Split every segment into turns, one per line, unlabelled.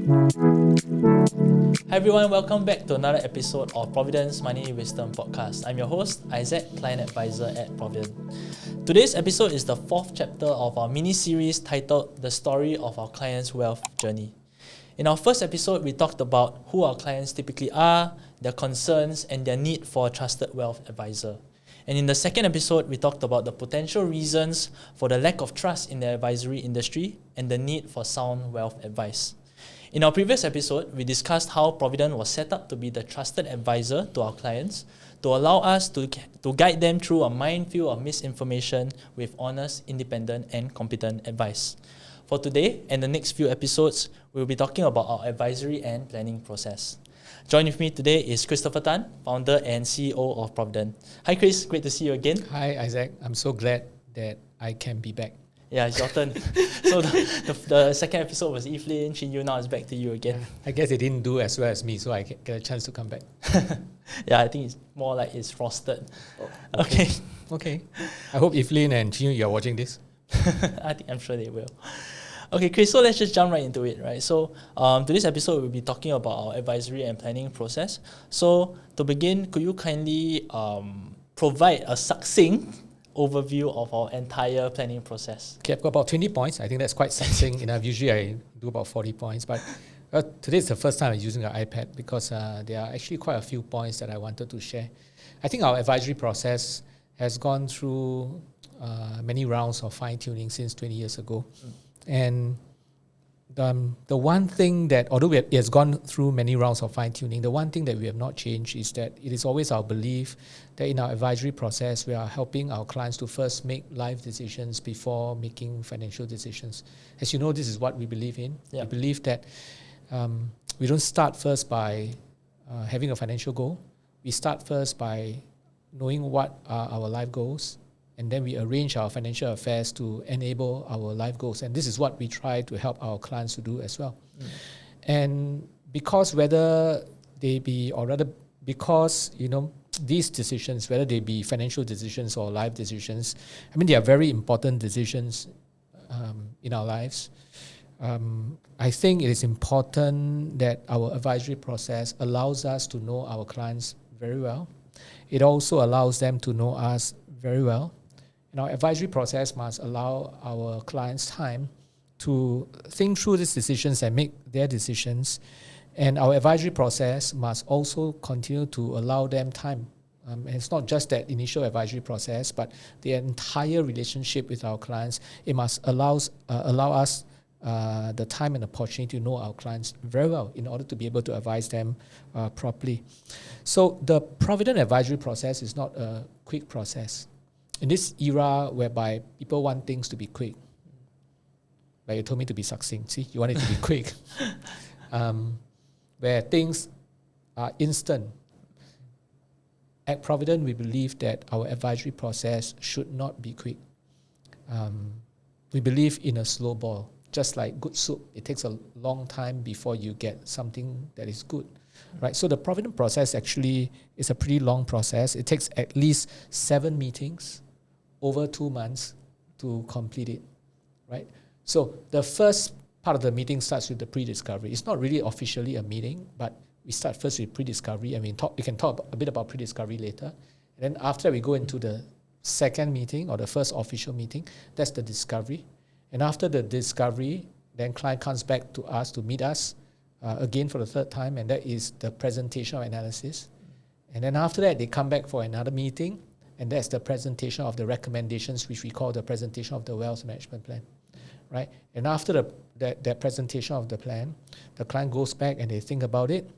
Hi everyone, welcome back to another episode of Provident's Money Wisdom Podcast. I'm your host, Isaac, Client Advisor at Provident. Today's episode is the fourth chapter of our mini-series titled The Story of Our Clients' Wealth Journey. In our first episode, we talked about who our clients typically are, their concerns, and their need for a trusted wealth advisor. And in the second episode, we talked about the potential reasons for the lack of trust in the advisory industry and the need for sound wealth advice. In our previous episode, we discussed how Provident was set up to be the trusted advisor to our clients to allow us to guide them through a minefield of misinformation with honest, independent, and competent advice. For today and the next few episodes, we'll be talking about our advisory and planning process. Join with me today is Christopher Tan, founder and CEO of Provident. Hi Chris, great to see you again.
Hi Isaac, I'm so glad that I can be back.
Yeah, it's your turn. So the second episode was Evelyn, Chin Yu, now it's back to you again.
I guess they didn't do as well as me, so I get a chance to come back.
Yeah, I think it's more like it's frosted. Okay.
I hope Evelyn and Chin Yu, you're watching this.
I'm sure they will. Okay, Chris, so let's just jump right into it, right? So today's episode, we'll be talking about our advisory and planning process. So to begin, could you kindly provide a succinct overview of our entire planning process?
Okay, I've got about 20 points. I think that's quite succinct enough. Usually I do about 40 points, but today is the first time I'm using an iPad because there are actually quite a few points that I wanted to share. I think our advisory process has gone through many rounds of fine-tuning since 20 years ago. And the one thing that, although it has gone through many rounds of fine-tuning, the one thing that we have not changed is that it is always our belief that in our advisory process, we are helping our clients to first make life decisions before making financial decisions. As you know, this is what we believe in. Yeah. We believe that we don't start first by having a financial goal. We start first by knowing what are our life goals, and then we arrange our financial affairs to enable our life goals. And this is what we try to help our clients to do as well. And because these decisions, whether they be financial decisions or life decisions, I mean, they are very important decisions in our lives. I think it is important that our advisory process allows us to know our clients very well. It also allows them to know us very well. And our advisory process must allow our clients time to think through these decisions and make their decisions. And our advisory process must also continue to allow them time. And it's not just that initial advisory process, but the entire relationship with our clients. It must allow us the time and opportunity to know our clients very well in order to be able to advise them properly. So the Provident advisory process is not a quick process. In this era whereby people want things to be quick, like you told me to be succinct, see, you want it to be quick, where things are instant. At Provident, we believe that our advisory process should not be quick. We believe in a slow boil. Just like good soup, it takes a long time before you get something that is good, right? So the Provident process actually is a pretty long process. It takes at least 7 meetings over 2 months to complete it, right? So the first part of the meeting starts with the pre-discovery. It's not really officially a meeting, but we start first with pre-discovery. I mean, we can talk a bit about pre-discovery later. And then after we go into the second meeting or the first official meeting, that's the discovery. And after the discovery, then client comes back to us to meet us again for the third time, and that is the presentation of analysis. And then after that, they come back for another meeting, and that's the presentation of the recommendations, which we call the presentation of the wealth management plan, right? And after that presentation of the plan, the client goes back and they think about it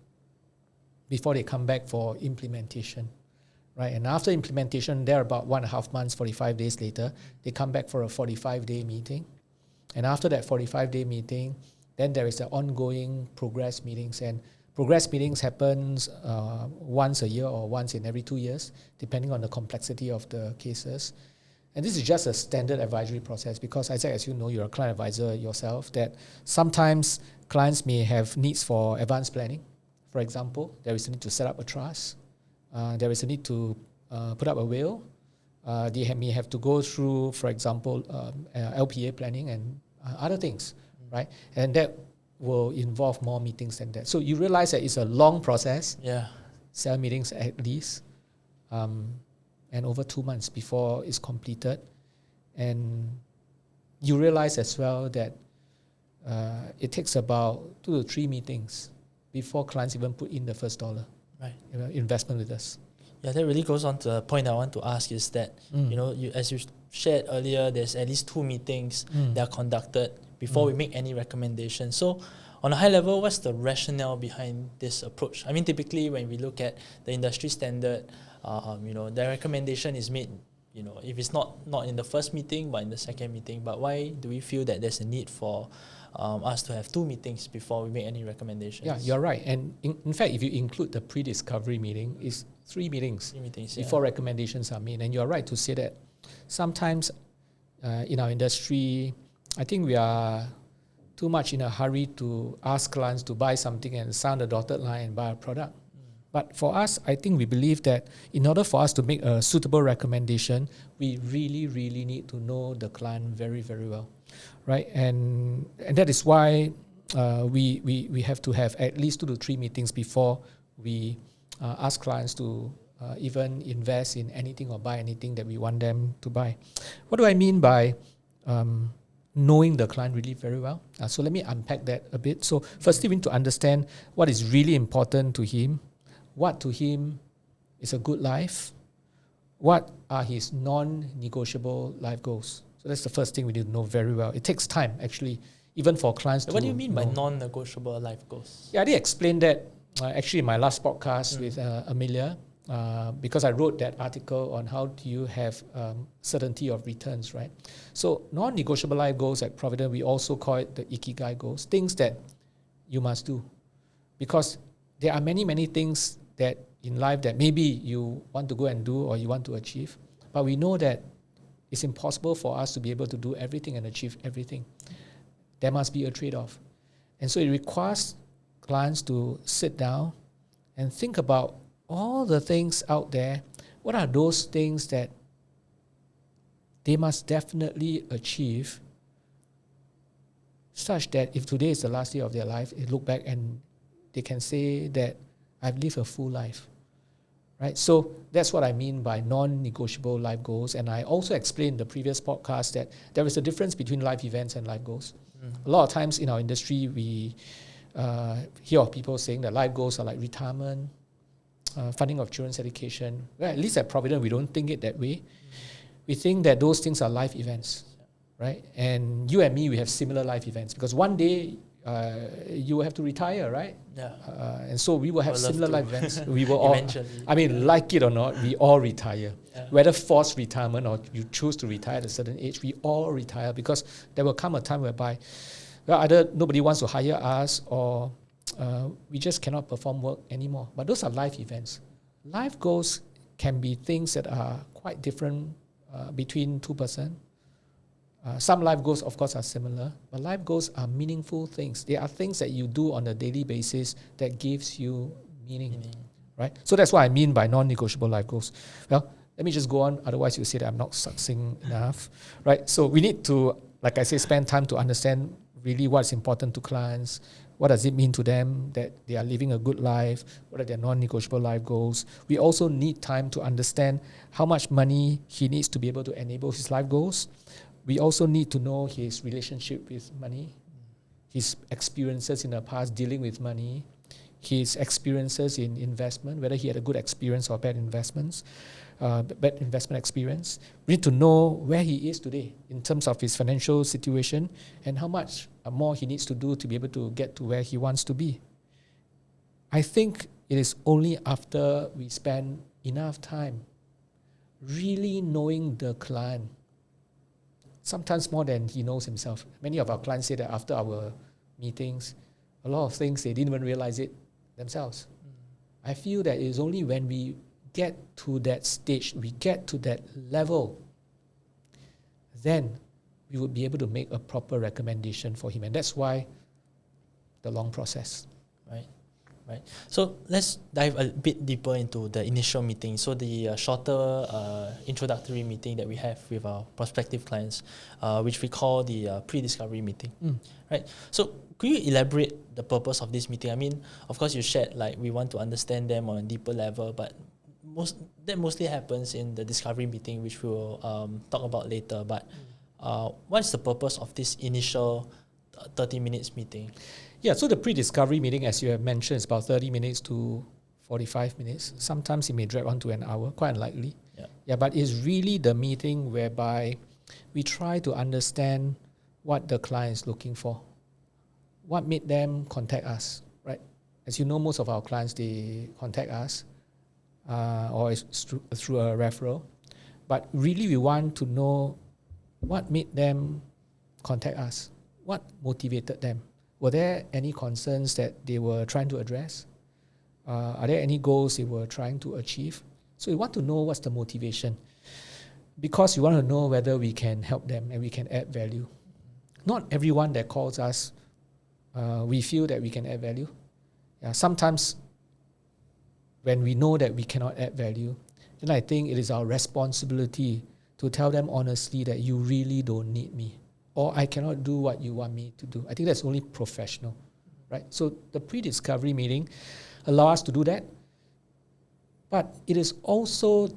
before they come back for implementation, right? And after implementation, they're about 1.5 months, 45 days later, they come back for a 45-day meeting. And after that 45-day meeting, then there is the ongoing progress meetings. And progress meetings happens once a year or once in every 2 years, depending on the complexity of the cases. And this is just a standard advisory process because, Isaac, as you know, you're a client advisor yourself, that sometimes clients may have needs for advanced planning. For example, there is a need to set up a trust. There is a need to put up a will. They may have to go through, for example, LPA planning and other things, right? And that will involve more meetings than that. So you realize that it's a long process,
Yeah.
7 meetings at least, and over 2 months before it's completed. And you realize as well that it takes about 2 to 3 meetings before clients even put in the first dollar investment with us.
Yeah, that really goes on to the point I want to ask is that, as you shared earlier, there's at least 2 meetings that are conducted before we make any recommendations. So on a high level, what's the rationale behind this approach? I mean, typically when we look at the industry standard, the recommendation is made, if it's not in the first meeting, but in the second meeting. But why do we feel that there's a need for us to have 2 meetings before we make any recommendations?
Yeah, you're right. And in fact, if you include the pre-discovery meeting, it's 3 meetings, before recommendations are made. And you're right to say that sometimes in our industry, I think we are too much in a hurry to ask clients to buy something and sign the dotted line and buy a product. But for us, I think we believe that in order for us to make a suitable recommendation, we really, really need to know the client very, very well, right? And that is why we have to have at least 2 to 3 meetings before we ask clients to even invest in anything or buy anything that we want them to buy. What do I mean by knowing the client really very well? So let me unpack that a bit. So firstly, we need to understand what is really important to him, what to him is a good life, what are his non-negotiable life goals. So that's the first thing we need to know very well. It takes time, actually, even for clients to know.
What do you mean by non-negotiable life goals?
Yeah, I did explain that actually in my last podcast with Amelia, because I wrote that article on how do you have certainty of returns, right? So non-negotiable life goals at Provident, we also call it the Ikigai goals, things that you must do. Because there are many, many things that in life that maybe you want to go and do or you want to achieve, but we know that it's impossible for us to be able to do everything and achieve everything. There must be a trade-off. And so it requires clients to sit down and think about all the things out there. What are those things that they must definitely achieve such that if today is the last day of their life, they look back and they can say that I've lived a full life, right? So that's what I mean by non-negotiable life goals. And I also explained in the previous podcast that there is a difference between life events and life goals. A lot of times in our industry, we hear of people saying that life goals are like retirement, funding of children's education. Well, at least at Provident, we don't think it that way. We think that those things are life events, right? And you and me, we have similar life events because one day you will have to retire, right?
Yeah.
And so we will have similar life events. We will all,
eventually.
I mean, like it or not, we all retire. Yeah. Whether forced retirement or you choose to retire at a certain age, we all retire because there will come a time whereby either nobody wants to hire us or we just cannot perform work anymore. But those are life events. Life goals can be things that are quite different between 2%. Some life goals, of course, are similar, but life goals are meaningful things. They are things that you do on a daily basis that gives you meaning. Right? So that's what I mean by non-negotiable life goals. Well, let me just go on, otherwise you say that I'm not succinct enough. Right? So we need to, like I say, spend time to understand really what's important to clients. What does it mean to them that they are living a good life? What are their non-negotiable life goals? We also need time to understand how much money he needs to be able to enable his life goals. We also need to know his relationship with money, his experiences in the past dealing with money, his experiences in investment, whether he had a good experience or bad investment experience. We need to know where he is today in terms of his financial situation and how much more he needs to do to be able to get to where he wants to be. I think it is only after we spend enough time really knowing the client, sometimes more than he knows himself. Many of our clients say that after our meetings, a lot of things they didn't even realize it themselves. I feel that it is only when we get to that stage, we get to that level, then we would be able to make a proper recommendation for him. And that's why the long process.
Right. So let's dive a bit deeper into the initial meeting. So the shorter introductory meeting that we have with our prospective clients, which we call the pre-discovery meeting. Right. So could you elaborate the purpose of this meeting? I mean, of course, you shared like we want to understand them on a deeper level, but mostly happens in the discovery meeting, which we will talk about later. But what's the purpose of this initial 30 minutes meeting?
Yeah, so the pre-discovery meeting, as you have mentioned, is about 30 minutes to 45 minutes. Sometimes it may drag on to an hour, quite unlikely. Yeah, but it's really the meeting whereby we try to understand what the client is looking for. What made them contact us, right? As you know, most of our clients, they contact us or it's through a referral. But really, we want to know what made them contact us. What motivated them? Were there any concerns that they were trying to address? Are there any goals they were trying to achieve? So we want to know what's the motivation, because we want to know whether we can help them and we can add value. Not everyone that calls us, we feel that we can add value. Yeah, sometimes when we know that we cannot add value, then I think it is our responsibility to tell them honestly that you really don't need me, or I cannot do what you want me to do. I think that's only professional, right? So the pre-discovery meeting allows us to do that. But it is also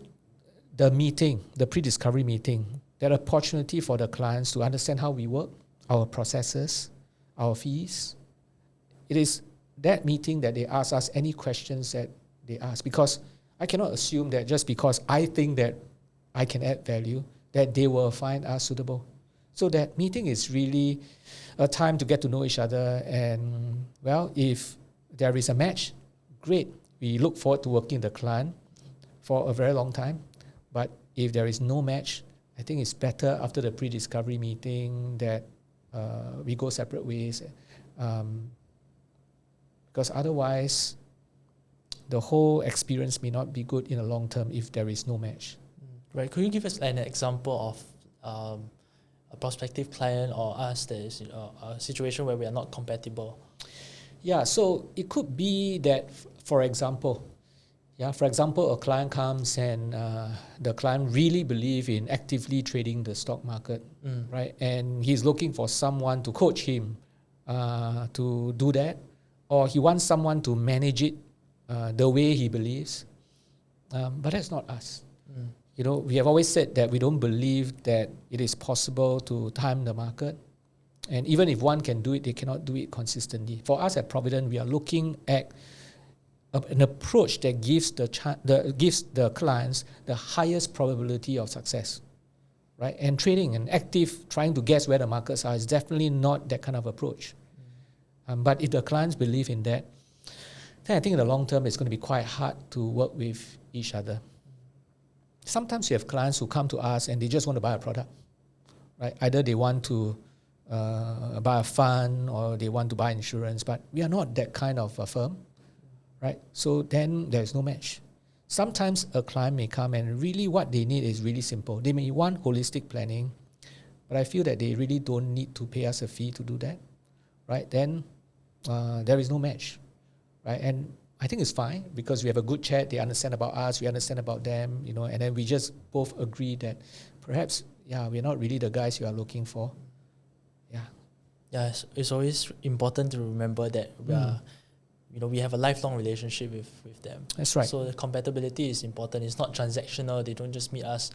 the meeting, the pre-discovery meeting, that opportunity for the clients to understand how we work, our processes, our fees. It is that meeting that they ask us any questions that they ask, because I cannot assume that just because I think that I can add value, that they will find us suitable. So that meeting is really a time to get to know each other, and well, if there is a match, great. We look forward to working with the client for a very long time. But if there is no match, I think it's better after the pre-discovery meeting that we go separate ways, because otherwise the whole experience may not be good in the long term if there is no match.
Right. Could you give us an example of a prospective client or us that is a situation where we are not compatible?
Yeah, so it could be that, for example, a client comes and the client really believes in actively trading the stock market, right? And he's looking for someone to coach him to do that, or he wants someone to manage it the way he believes. But that's not us. You know, we have always said that we don't believe that it is possible to time the market. And even if one can do it, they cannot do it consistently. For us at Provident, we are looking at an approach that gives the clients the highest probability of success, right? And trading and active, trying to guess where the markets are, is definitely not that kind of approach. But if the clients believe in that, then I think in the long term, it's going to be quite hard to work with each other. Sometimes you have clients who come to us and they just want to buy a product, right? Either they want to buy a fund or they want to buy insurance, but we are not that kind of a firm, right? So then there's no match. Sometimes a client may come and really what they need is really simple. They may want holistic planning, but I feel that they really don't need to pay us a fee to do that, right? Then there is no match, right? And I think it's fine because we have a good chat. They understand about us, we understand about them, you know, and then we just both agree that perhaps, we're not really the guys you are looking for.
It's always important to remember that we have a lifelong relationship with them.
That's right.
So the compatibility is important. It's not transactional. They don't just meet us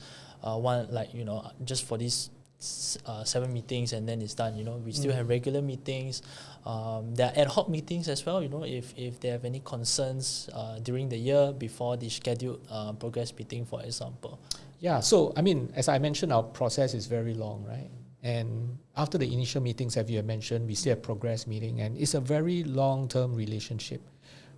just for these 7 meetings and then it's done. We still have regular meetings. There are ad hoc meetings as well. If they have any concerns during the year before the scheduled progress meeting, for example.
Yeah. So I mean, as I mentioned, our process is very long, right? And after the initial meetings, as you have mentioned, we still have progress meeting, and it's a very long-term relationship,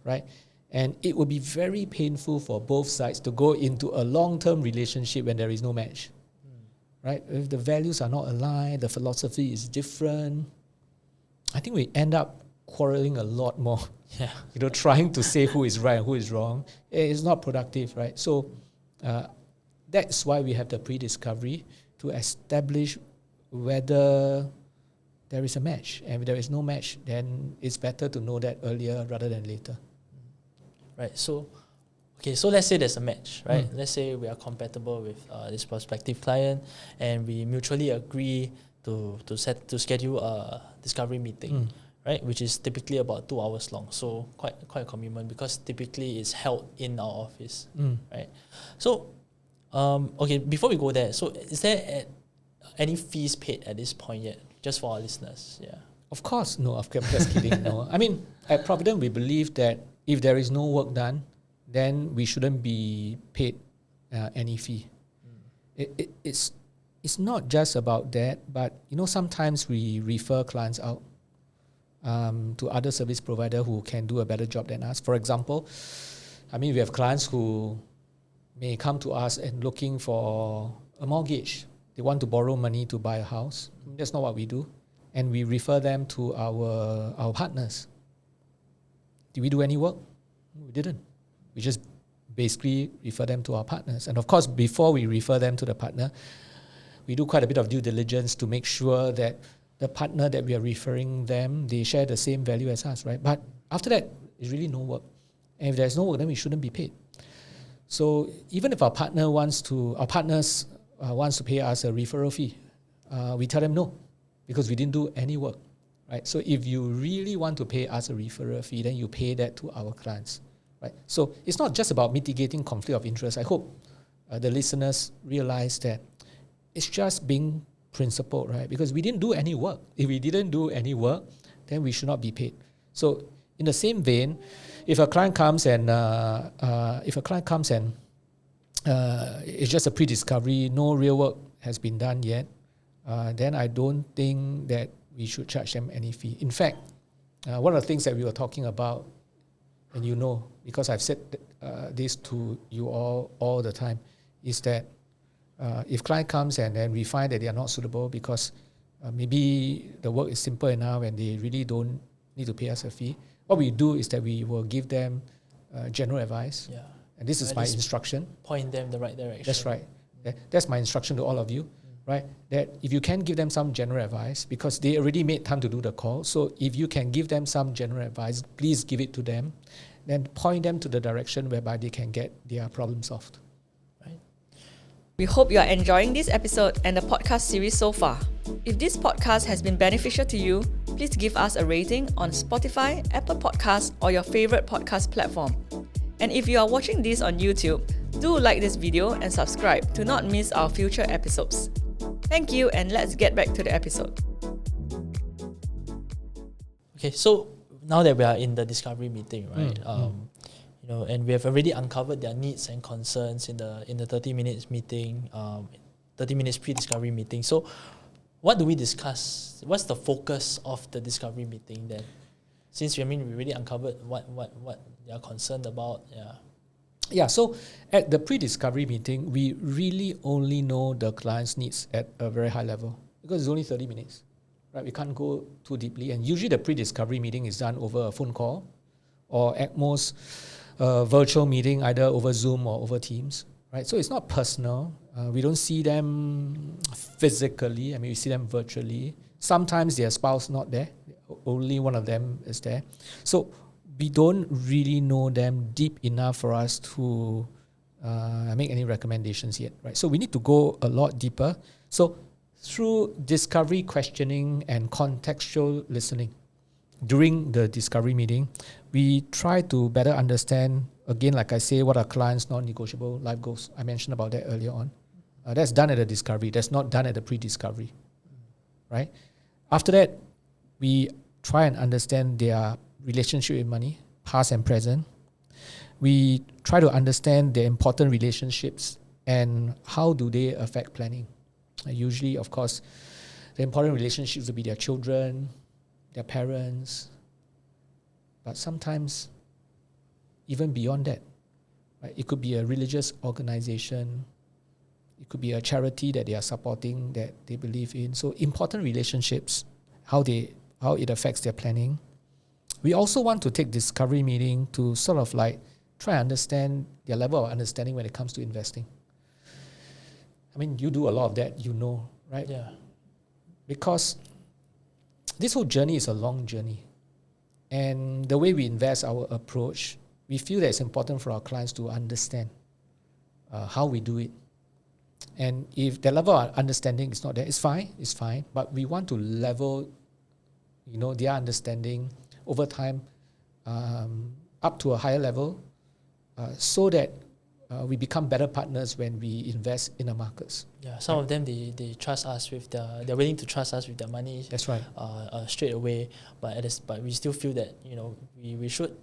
right? And it would be very painful for both sides to go into a long-term relationship when there is no match, right? If the values are not aligned, the philosophy is different, I think we end up quarreling a lot more. Trying to say who is right and who is wrong. It's not productive, right? So that's why we have the pre-discovery to establish whether there is a match. And if there is no match, then it's better to know that earlier rather than later.
Right. So let's say there's a match, right? Let's say we are compatible with this prospective client and we mutually agree to schedule a discovery meeting, right? Which is typically about 2 hours long. So quite a commitment because typically it's held in our office, right? So, okay, before we go there, so is there any fees paid at this point yet, just for our listeners? Yeah.
Of course, no. Of course, I'm just kidding. No, I mean at Provident we believe that if there is no work done, then we shouldn't be paid any fee. It's not just about that, but sometimes we refer clients out to other service provider who can do a better job than us. For example, I mean we have clients who may come to us and looking for a mortgage. They want to borrow money to buy a house. That's not what we do. And we refer them to our partners. Did we do any work? We didn't. We just basically refer them to our partners. And of course, before we refer them to the partner, we do quite a bit of due diligence to make sure that the partner that we are referring them, they share the same value as us, right? But after that, it's really no work. And if there's no work, then we shouldn't be paid. So even if our partners wants to pay us a referral fee, we tell them no, because we didn't do any work, right? So if you really want to pay us a referral fee, then you pay that to our clients, right? So it's not just about mitigating conflict of interest. I hope the listeners realize that it's just being principled, right? Because we didn't do any work. If we didn't do any work, then we should not be paid. So in the same vein, if a client comes and it's just a pre-discovery, no real work has been done yet, then I don't think that we should charge them any fee. In fact, one of the things that we were talking about, and because I've said this to you all the time, is that if client comes and then we find that they are not suitable because maybe the work is simple enough and they really don't need to pay us a fee, what we do is that we will give them general advice.
Yeah.
And this is my instruction.
Point them the right direction.
That's right. That's my instruction to all of you, right? That if you can give them some general advice, because they already made time to do the call, so if you can give them some general advice, please give it to them. Then point them to the direction whereby they can get their problem solved.
Right.
We hope you are enjoying this episode and the podcast series so far. If this podcast has been beneficial to you, please give us a rating on Spotify, Apple Podcasts, or your favorite podcast platform. And if you are watching this on YouTube, do like this video and subscribe to not miss our future episodes. Thank you, and let's get back to the episode.
Okay, so now that we are in the discovery meeting, right? And we have already uncovered their needs and concerns in the 30 minutes meeting, 30 minutes pre-discovery meeting. So, what do we discuss? What's the focus of the discovery meeting then? Since we already uncovered what they are concerned about,
Yeah, so at the pre-discovery meeting, we really only know the client's needs at a very high level because it's only 30 minutes, right? We can't go too deeply. And usually the pre-discovery meeting is done over a phone call or at most a virtual meeting, either over Zoom or over Teams, right? So it's not personal. We don't see them physically. I mean, we see them virtually. Sometimes their spouse not there. Only one of them is there. So we don't really know them deep enough for us to make any recommendations yet, right? So we need to go a lot deeper. So through discovery questioning and contextual listening during the discovery meeting, we try to better understand, again, like I say, what are clients' non-negotiable life goals. I mentioned about that earlier on. That's done at the discovery. That's not done at the pre-discovery, right? After that, we try and understand their relationship with money, past and present. We try to understand the important relationships and how do they affect planning. Usually, of course, the important relationships will be their children, their parents, but sometimes even beyond that. Right? It could be a religious organization. It could be a charity that they are supporting, that they believe in. So important relationships, how it affects their planning. We also want to take discovery meeting to sort of like try and understand their level of understanding when it comes to investing. I mean, you do a lot of that, right?
Yeah.
Because this whole journey is a long journey. And the way we invest our approach, we feel that it's important for our clients to understand how we do it. And if the level of understanding is not there, it's fine. But we want to level their understanding over time up to a higher level, so that we become better partners when we invest in the markets.
Yeah, some of them they trust us with they're willing to trust us with their money.
That's right.
Straight away, but we still feel that we should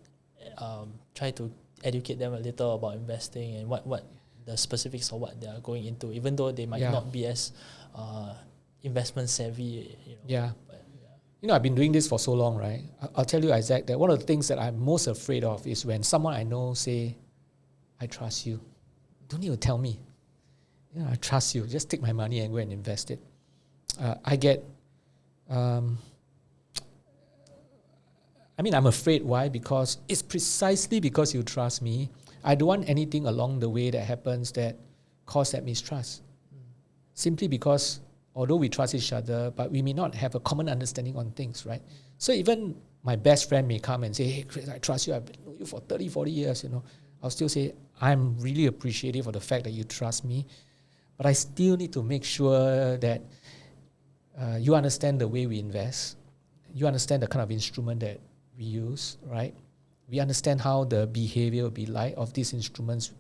try to educate them a little about investing and what the specifics of what they are going into, even though they might not be as investment savvy.
Yeah. I've been doing this for so long, right? I'll tell you, Isaac, that one of the things that I'm most afraid of is when someone I know say, I trust you. Don't need to tell me. I trust you. Just take my money and go and invest it. I'm afraid. Why? Because it's precisely because you trust me. I don't want anything along the way that happens that cause that mistrust. Simply because although we trust each other, but we may not have a common understanding on things, right? So even my best friend may come and say, hey, Chris, I trust you. I've known you for 30, 40 years, I'll still say, I'm really appreciative of the fact that you trust me. But I still need to make sure that you understand the way we invest. You understand the kind of instrument that we use, right? We understand how the behavior will be like of these instruments.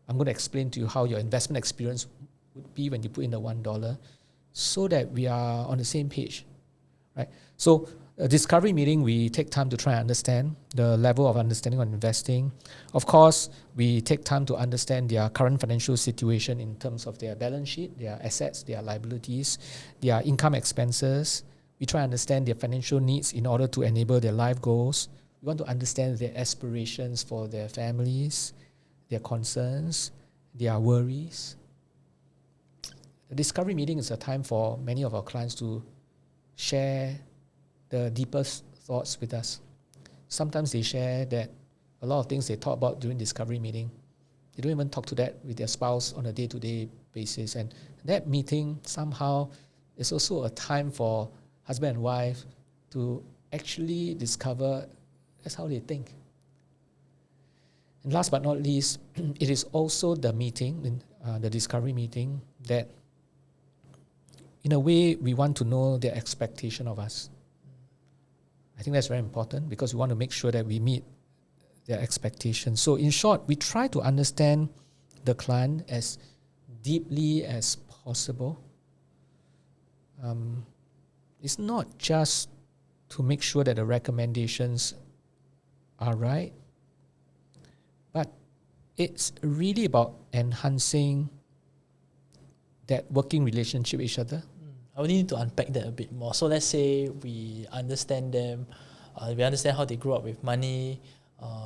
I'm going to explain to you how your investment experience would be when you put in the $1, so that we are on the same page, right? So a discovery meeting, we take time to try and understand the level of understanding on investing. Of course, we take time to understand their current financial situation in terms of their balance sheet, their assets, their liabilities, their income expenses. We try to understand their financial needs in order to enable their life goals. We want to understand their aspirations for their families, their concerns, their worries. The discovery meeting is a time for many of our clients to share the deepest thoughts with us. Sometimes they share that a lot of things they talk about during discovery meeting, they don't even talk to that with their spouse on a day-to-day basis. And that meeting somehow is also a time for husband and wife to actually discover that's how they think. And last but not least, it is also the meeting, the discovery meeting, that in a way we want to know their expectation of us. I think that's very important because we want to make sure that we meet their expectations. So in short, we try to understand the client as deeply as possible. It's not just to make sure that the recommendations are right, but it's really about enhancing that working relationship with each other.
I would need to unpack that a bit more. So let's say we understand them, we understand how they grew up with money,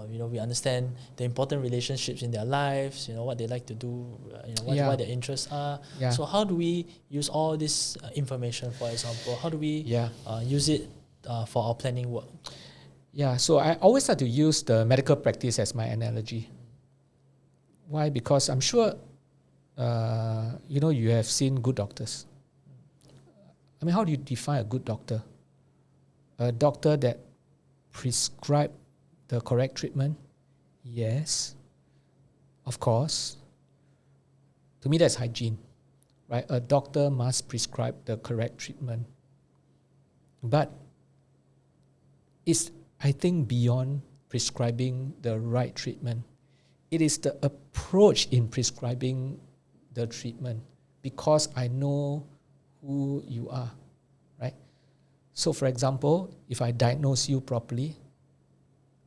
we understand the important relationships in their lives, what they like to do, what their interests are.
Yeah.
So how do we use all this information, for example? How do we use it for our planning work?
Yeah, so I always like to use the medical practice as my analogy. Why? Because I'm sure, you have seen good doctors. How do you define a good doctor? A doctor that prescribes the correct treatment? Yes, of course. To me, that's hygiene, right? A doctor must prescribe the correct treatment. But it's, I think, beyond prescribing the right treatment. It is the approach in prescribing the treatment, because I know who you are, right? So for example, if I diagnose you properly,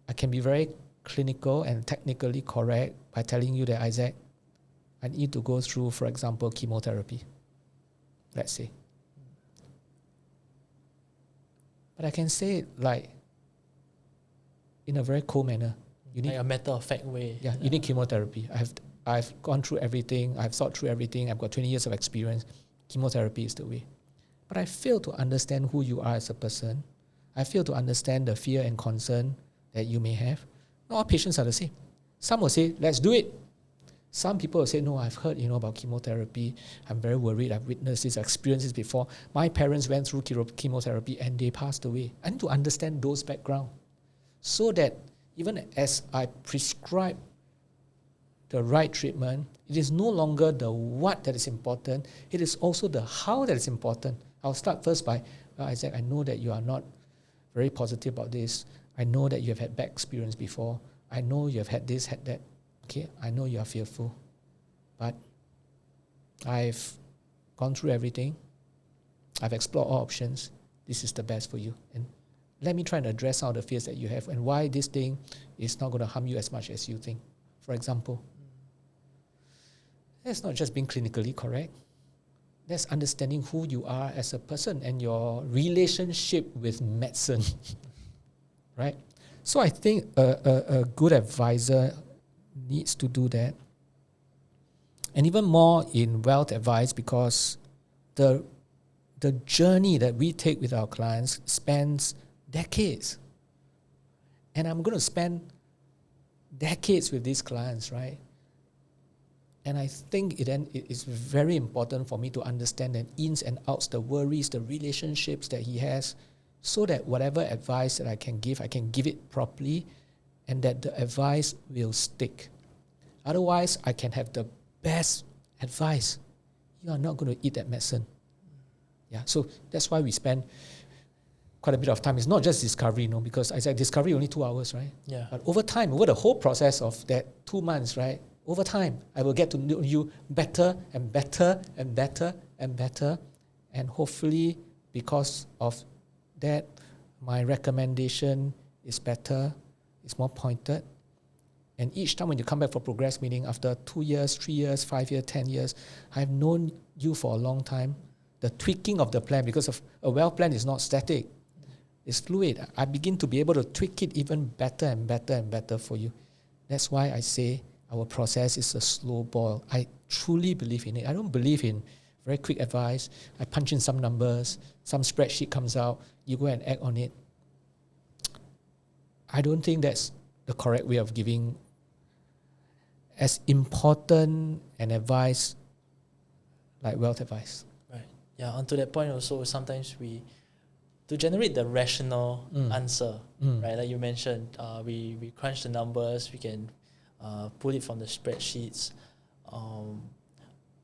I can be very clinical and technically correct by telling you that, Isaac, I need to go through, for example, chemotherapy, let's say. But I can say it like in a very cool manner. You need
like a matter-of-fact way.
Yeah, you need chemotherapy. I've gone through everything. I've thought through everything. I've got 20 years of experience. Chemotherapy is the way. But I fail to understand who you are as a person. I fail to understand the fear and concern that you may have. Not all patients are the same. Some will say, let's do it. Some people will say, no, I've heard about chemotherapy. I'm very worried. I've witnessed this, experienced this before. My parents went through chemotherapy and they passed away. I need to understand those backgrounds so that even as I prescribe the right treatment, it is no longer the what that is important. It is also the how that is important. I'll start first by, Isaac, I know that you are not very positive about this. I know that you have had bad experience before. I know you have had this, had that. Okay, I know you are fearful. But I've gone through everything. I've explored all options. This is the best for you. And let me try and address some of the fears that you have and why this thing is not going to harm you as much as you think. For example, that's not just being clinically correct. That's understanding who you are as a person and your relationship with medicine. Right? So I think a good advisor needs to do that. And even more in wealth advice, because the journey that we take with our clients spans decades. And I'm going to spend decades with these clients, right? And I think it is very important for me to understand the ins and outs, the worries, the relationships that he has, so that whatever advice that I can give it properly, and that the advice will stick. Otherwise, I can have the best advice. You are not going to eat that medicine. Yeah, so that's why we spend quite a bit of time. It's not just discovery, because I said discovery only 2 hours, right?
Yeah.
But over time, over the whole process of that 2 months, right? Over time, I will get to know you better and better and better and better. And hopefully, because of that, my recommendation is better, it's more pointed. And each time when you come back for progress meeting, after 2 years, 3 years, 5 years, 10 years, I've known you for a long time. The tweaking of the plan, because of a wealth plan is not static, it's fluid. I begin to be able to tweak it even better and better and better for you. That's why I say our process is a slow boil. I truly believe in it. I don't believe in very quick advice. I punch in some numbers, some spreadsheet comes out, you go and act on it. I don't think that's the correct way of giving as important an advice like wealth advice.
Right. Yeah, onto that point also, sometimes to generate the rational answer, right? Like you mentioned, we crunch the numbers, we can pull it from the spreadsheets.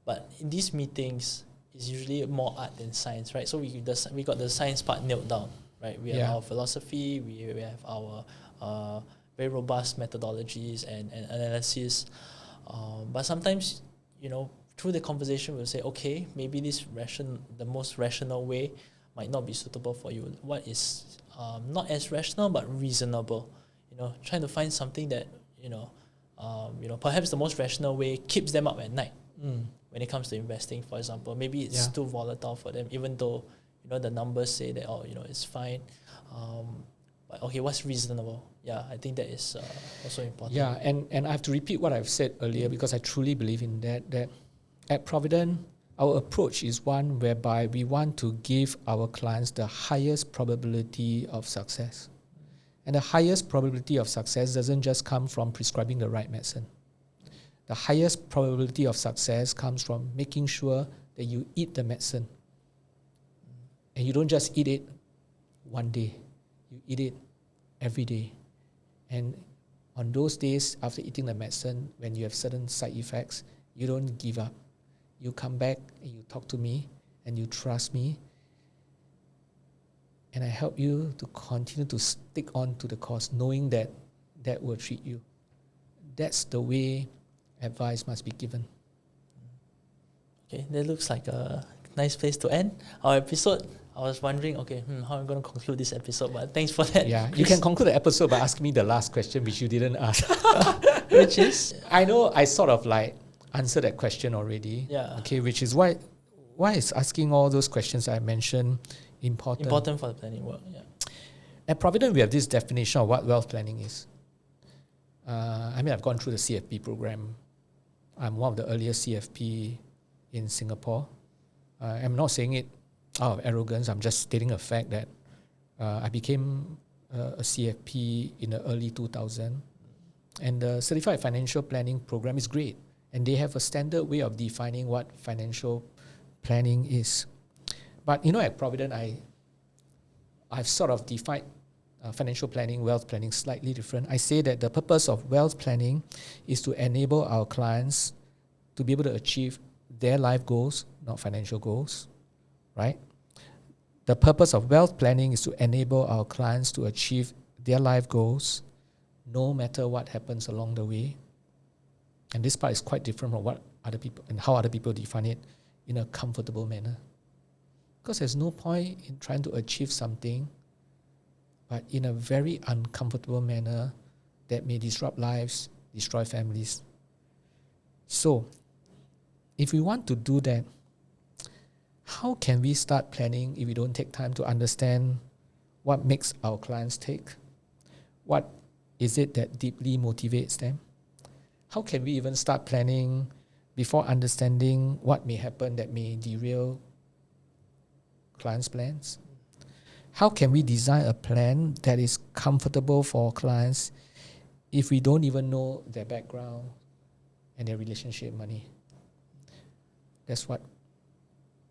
But in these meetings, it's usually more art than science, right? So we got the science part nailed down, right? We have our philosophy, we have our very robust methodologies and analysis. But sometimes, through the conversation, we'll say, okay, maybe the most rational way might not be suitable for you. What is not as rational but reasonable? Trying to find something that perhaps the most rational way keeps them up at night when it comes to investing. For example, maybe it's too volatile for them, even though the numbers say that it's fine. But okay, what's reasonable? Yeah, I think that is also important.
Yeah, and I have to repeat what I've said earlier because I truly believe in that at Provident, our approach is one whereby we want to give our clients the highest probability of success. And the highest probability of success doesn't just come from prescribing the right medicine. The highest probability of success comes from making sure that you eat the medicine. And you don't just eat it one day. You eat it every day. And on those days after eating the medicine, when you have certain side effects, you don't give up. You come back and you talk to me and you trust me. And I help you to continue to stick on to the course, knowing that that will treat you. That's the way advice must be given.
Okay, that looks like a nice place to end our episode. I was wondering, how I'm going to conclude this episode, but thanks for that.
Yeah, you can conclude the episode by asking me the last question, which you didn't ask.
Which is?
I know I sort of answered that question already.
Yeah.
Okay, which is why is asking all those questions I mentioned important?
Important for the planning work, yeah.
At Provident, we have this definition of what wealth planning is. I've gone through the CFP program. I'm one of the earliest CFP in Singapore. I'm not saying it out of arrogance. I'm just stating a fact that I became a CFP in the early 2000s. And the Certified Financial Planning program is great. And they have a standard way of defining what financial planning is. But at Provident, I've sort of defined financial planning, wealth planning slightly different. I say that the purpose of wealth planning is to enable our clients to be able to achieve their life goals, not financial goals, right? The purpose of wealth planning is to enable our clients to achieve their life goals no matter what happens along the way. And this part is quite different from what other people and how other people define it in a comfortable manner. Because there's no point in trying to achieve something but in a very uncomfortable manner that may disrupt lives, destroy families. So, if we want to do that, how can we start planning if we don't take time to understand what makes our clients tick? What is it that deeply motivates them? How can we even start planning before understanding what may happen that may derail clients' plans? How can we design a plan that is comfortable for clients if we don't even know their background and their relationship money? That's what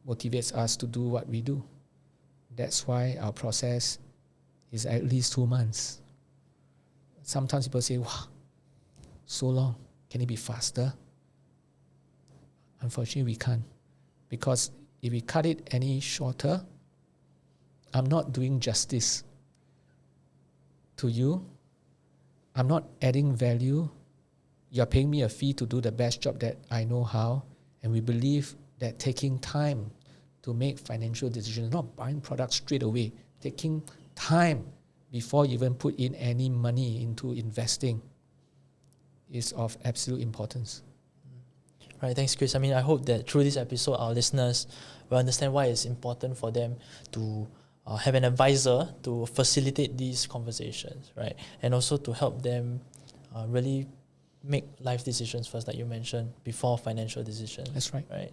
motivates us to do what we do. That's why our process is at least 2 months. Sometimes people say, wow, so long. Can it be faster? Unfortunately, we can't. Because if we cut it any shorter, I'm not doing justice to you. I'm not adding value. You're paying me a fee to do the best job that I know how. And we believe that taking time to make financial decisions, not buying products straight away, taking time before you even put in any money into investing is of absolute importance.
Right, thanks, Chris. I mean, I hope that through this episode, our listeners will understand why it's important for them to have an advisor to facilitate these conversations, right? And also to help them really make life decisions first, like you mentioned, before financial decisions.
That's right.
Right.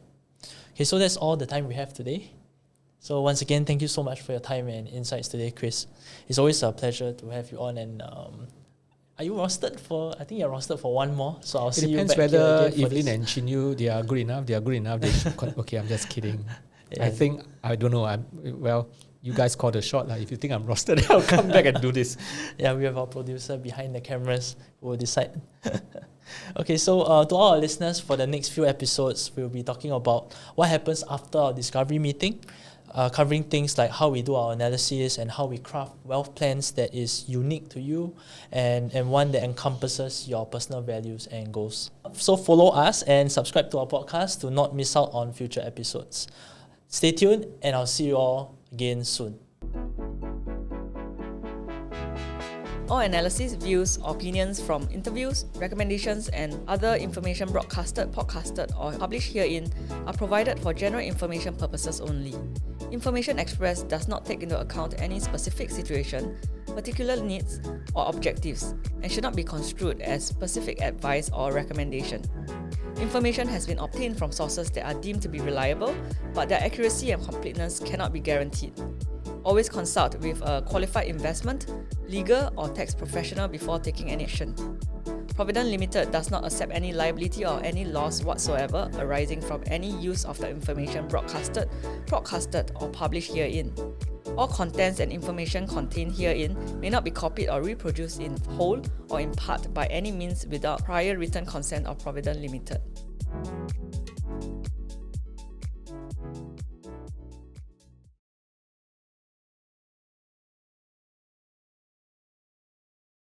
Okay, so that's all the time we have today. So once again, thank you so much for your time and insights today, Chris. It's always a pleasure to have you on. And are you rostered for? I think you're rostered for one more. So I'll see you back here again.
It depends whether
for
Evelyn
this.
and Chinyu, they are good enough. They are good enough. They should okay, I'm just kidding.
Yeah.
I think, I don't know. Well, you guys call the shot. If you think I'm rostered, I'll come back and do this.
Yeah, we have our producer behind the cameras who will decide. Okay, so to all our listeners, for the next few episodes, we'll be talking about what happens after our discovery meeting, covering things like how we do our analysis and how we craft wealth plans that is unique to you and one that encompasses your personal values and goals. So follow us and subscribe to our podcast to not miss out on future episodes. Stay tuned, and I'll see you all again soon.
All analysis, views, opinions from interviews, recommendations, and other information broadcasted, podcasted, or published herein are provided for general information purposes only. Information expressed does not take into account any specific situation, particular needs, or objectives, and should not be construed as specific advice or recommendation. Information has been obtained from sources that are deemed to be reliable, but their accuracy and completeness cannot be guaranteed. Always consult with a qualified investment, legal, or tax professional before taking any action. Provident Limited does not accept any liability or any loss whatsoever arising from any use of the information broadcasted, or published herein. All contents and information contained herein may not be copied or reproduced in whole or in part by any means without prior written consent of Provident Limited.